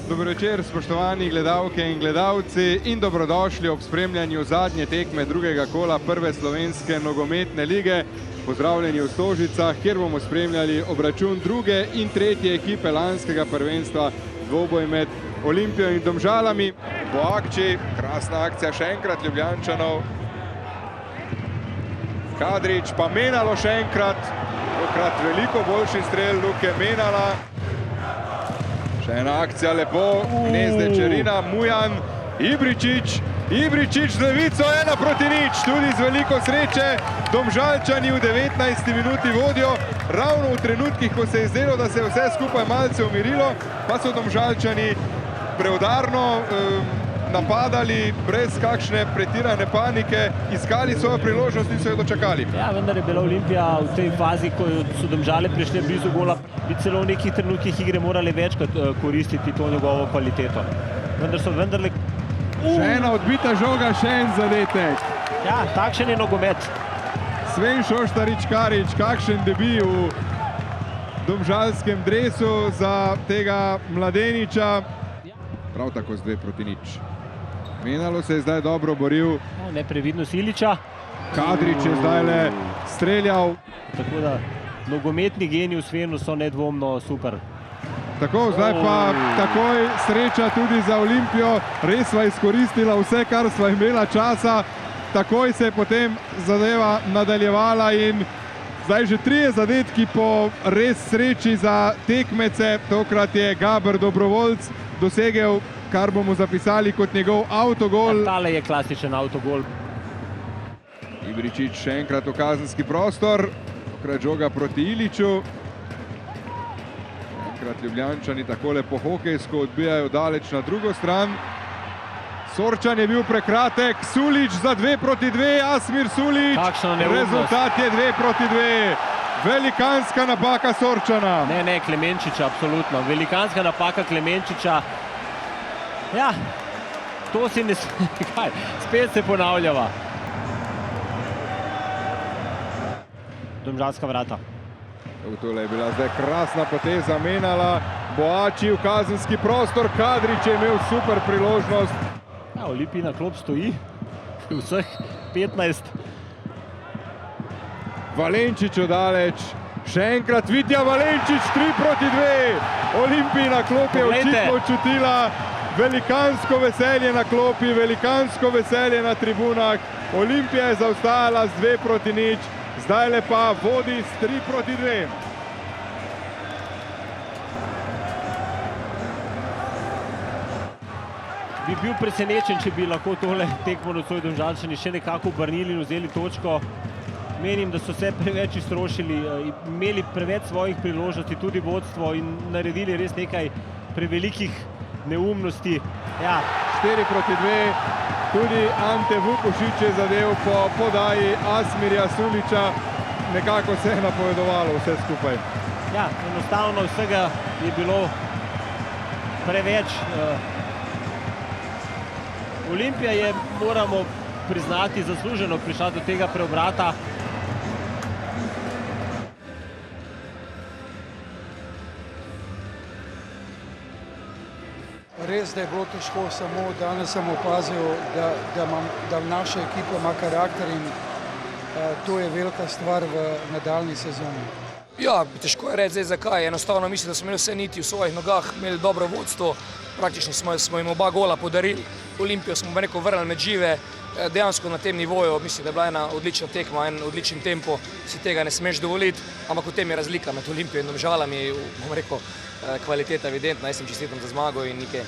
Dobro večer, spoštovani gledalke in gledalci, in dobrodošli ob spremljanju zadnje tekme drugega kola prve slovenske nogometne lige. Pozdravljeni v Stožicah, kjer bomo spremljali obračun druge in tretje ekipe lanskega prvenstva, dvoboj med Olimpijo in Domžalami. Po akciji, krasna akcija še enkrat Ljubljančanov. Kadrič pa Menalo še enkrat, tokrat veliko boljši strel Luke Menala. Še ena akcija lepo, Gnezde Čerina, Mujan, Ibričić z levico, 1-0, tudi z veliko sreče. Domžalčani v 19. minuti vodijo, ravno v trenutkih, ko se je zdelo, da se je vse skupaj malce umirilo, pa so Domžalčani preudarno napadali, brez kakšne pretirane panike, iskali svojo priložnost in so jo dočakali. Ja, vendar je bila Olimpija v tej fazi, ko so Domžale prišle blizu gola, bi celo v nekih trenutkih igre morali večkrat koristiti to njegovo kvaliteto. Vendar so vendarle... Še ena odbita žoga, še en zadetek. Ja, takšen je nogomet. Sven Šoštarič-Karič, kakšen debi v domžalskem dresu za tega mladeniča. Prav tako z 2-0. Menalo se je zdaj dobro boril. Neprevidnost Ilića. Kadrič je zdaj le streljal. Tako da nogometni geniji v Svenu so nedvomno super. Tako, zdaj pa takoj sreča tudi za Olimpijo. Res sva izkoristila vse, kar sva imela časa. Takoj se je potem zadeva nadaljevala in zdaj že 3 zadetki po res sreči za tekmece. Tokrat je Gaber Dobrovoljc dosegel, kar bomo zapisali kot njegov avtogol. Tale je klasičen avtogol. Ibričić še enkrat v kazenski prostor. Tokrat žoga proti Iliću. Enkrat Ljubljančani takole po hokejsko odbijajo daleč na drugo stran. Sorčan je bil prekratek, Sulić za 2-2, Asmir Sulić. Rezultat je 2-2. Velikanska napaka Sorčana. Ne, Klemenčiča, absolutno. Velikanska napaka Klemenčiča. Ja, to si ne... Kaj, spet se ponavljava. Domžalska vrata. Tole je bila zdaj krasna poteza Menala. Boači v kazenski prostor, Kadrič je imel super priložnost. Ja, Olimpijina klop stoji. Vseh 15. Valenčić odaleč. Še enkrat Vitja Valenčić, 3-2. Olimpijina klop je očitno čutila velikansko veselje na klopi, velikansko veselje na tribunah. Olimpija je zaostajala z 2-0, zdaj le pa vodi s 3-2. Bi bil presenečen, če bi lahko tole tekmo nocoj Domžalčani še nekako obrnili in vzeli točko. Menim, da so se preveč iztrošili, imeli preveč svojih priložnosti, tudi vodstvo, in naredili res nekaj prevelikih neumnosti. Ja. 4-2, tudi Ante Vukošić je zadev po podaji Asmirja Sulića. Nekako se je napovedovalo vse skupaj. Ja, enostavno vsega je bilo preveč. Olimpija je, moramo priznati, zasluženo prišla do tega preobrata. Res, da je bilo težko, samo danes sem opazil, da naša ekipa ima karakter in to je velika stvar v nadaljni sezoni. Ja, težko je reči zdaj zakaj. Enostavno mislim, da smo imeli vse niti v svojih nogah, imeli dobro vodstvo. Praktično smo jim oba gola podarili. Olimpijo smo vrnili med žive. Dejansko na tem nivoju mislim, da je bila ena odlična tekma, en odličen tempo. Si tega ne smeš dovoliti, ampak v tem je razlika med Olimpijo in Domžalami. Bom rekel, kvaliteta evidentna, jaz sem čestitam za zmago in nekaj.